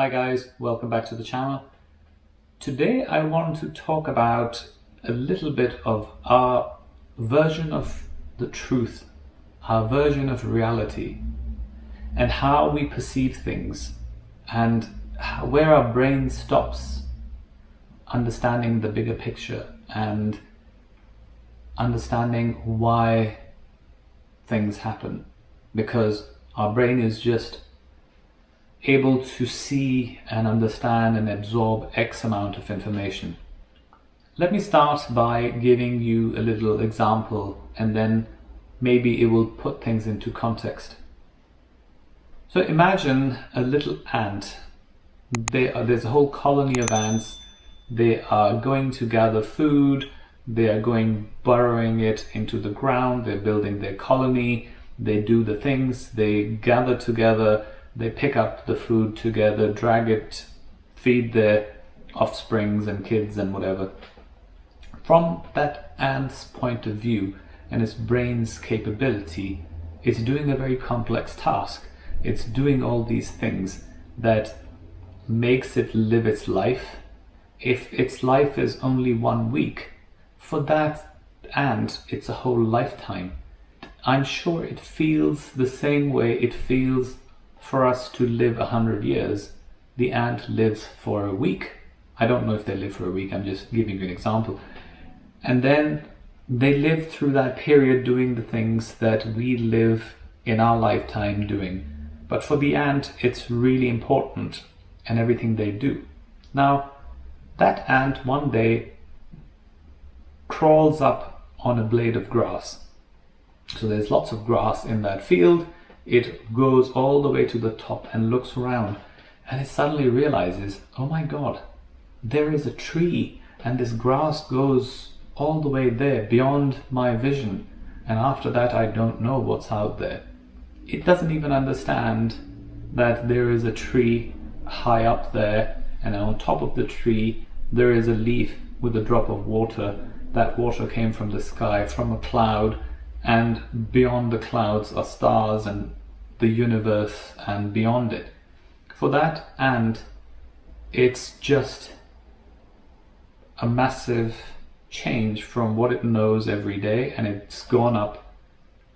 Hi guys, welcome back to the channel. Today I want to talk about a little bit of our version of the truth, our version of reality, and how we perceive things, and where our brain stops understanding the bigger picture and understanding why things happen, because our brain is just able to see and understand and absorb X amount of information. Let me start by giving you a little example, and then maybe it will put things into context. So imagine a little ant. There's a whole colony of ants. They are going to gather food. They are going burrowing it into the ground. They're building their colony. They do the things. They gather together. They pick up the food together, drag it, feed their offsprings and kids and whatever. From that ant's point of view and its brain's capability, it's doing a very complex task. It's doing all these things that makes it live its life. If its life is only 1 week, for that ant, it's a whole lifetime. I'm sure it feels the same way it feels for us to live 100 years. The ant lives for a week. I don't know if they live for a week, I'm just giving you an example. And then they live through that period doing the things that we live in our lifetime doing. But for the ant, it's really important and everything they do. Now, that ant one day crawls up on a blade of grass. So there's lots of grass in that field. It goes all the way to the top and looks around, and it suddenly realizes, oh my God, there is a tree and this grass goes all the way there beyond my vision, and after that I don't know what's out there. It doesn't even understand that there is a tree high up there, and on top of the tree there is a leaf with a drop of water. That water came from the sky, from a cloud, and beyond the clouds are stars and the universe and beyond it. For that ant, it's just a massive change from what it knows every day, and it's gone up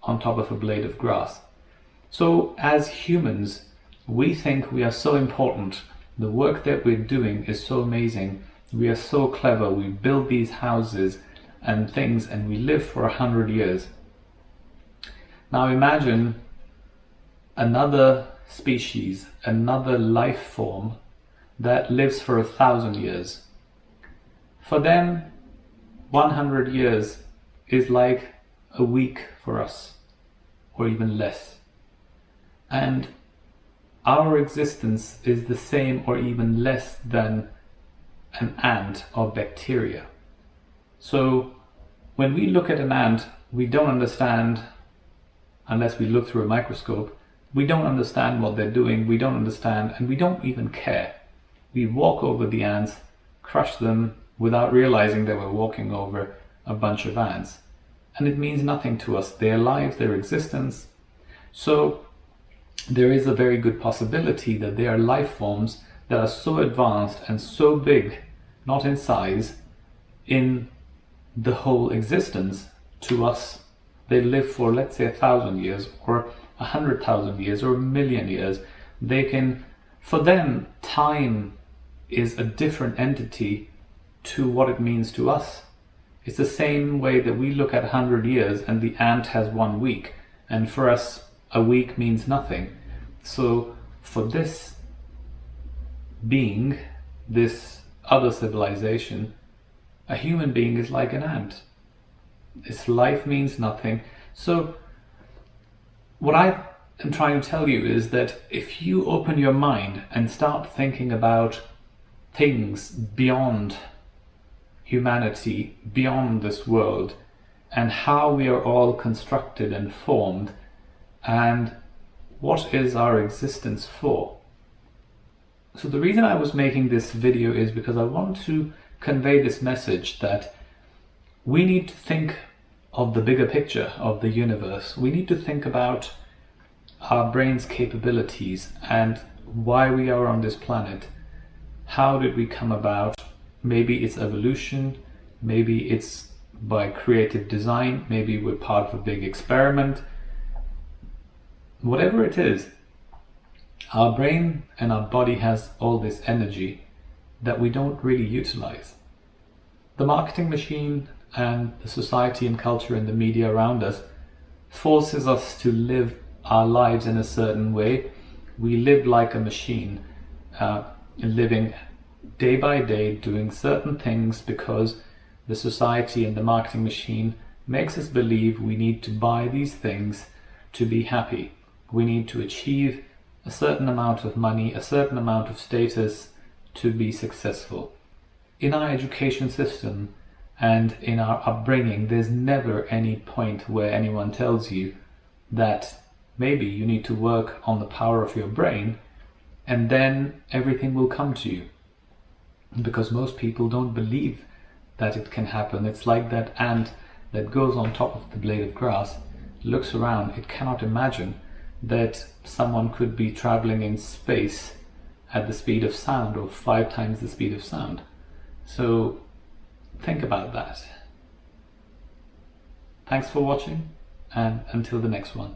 on top of a blade of grass. So as humans, we think we are so important. The work that we're doing is so amazing. We are so clever. We build these houses and things, and we live for 100 years. Now imagine another species, another life form that lives for 1,000 years. For them, 100 years is like a week for us, or even less. And our existence is the same or even less than an ant or bacteria. So when we look at an ant, we don't understand, unless we look through a microscope, we don't understand what they're doing, we don't understand, and we don't even care. We walk over the ants, crush them without realizing that we're walking over a bunch of ants. And it means nothing to us, their lives, their existence. So there is a very good possibility that there are life forms that are so advanced and so big, not in size, in the whole existence to us. They live for, let's say, 1,000 years or 100,000 years or 1,000,000 years. They can, for them, time is a different entity to what it means to us. It's the same way that we look at 100 years and the ant has 1 week, and for us a week means nothing. So for this being, this other civilization, a human being is like an ant. Its life means nothing. So what I am trying to tell you is that if you open your mind and start thinking about things beyond humanity, beyond this world, and how we are all constructed and formed, and what is our existence for. So the reason I was making this video is because I want to convey this message that we need to think of the bigger picture of the universe. We need to think about our brain's capabilities and why we are on this planet. How did we come about? Maybe it's evolution, maybe it's by creative design, maybe we're part of a big experiment. Whatever it is, our brain and our body has all this energy that we don't really utilize. The marketing machine and the society and culture and the media around us forces us to live our lives in a certain way. We live like a machine, living day by day, doing certain things because the society and the marketing machine makes us believe we need to buy these things to be happy. We need to achieve a certain amount of money, a certain amount of status to be successful. In our education system and in our upbringing, there's never any point where anyone tells you that maybe you need to work on the power of your brain and then everything will come to you. Because most people don't believe that it can happen. It's like that ant that goes on top of the blade of grass, looks around, it cannot imagine that someone could be traveling in space at the speed of sound or 5 times the speed of sound. So think about that. Thanks for watching, and until the next one.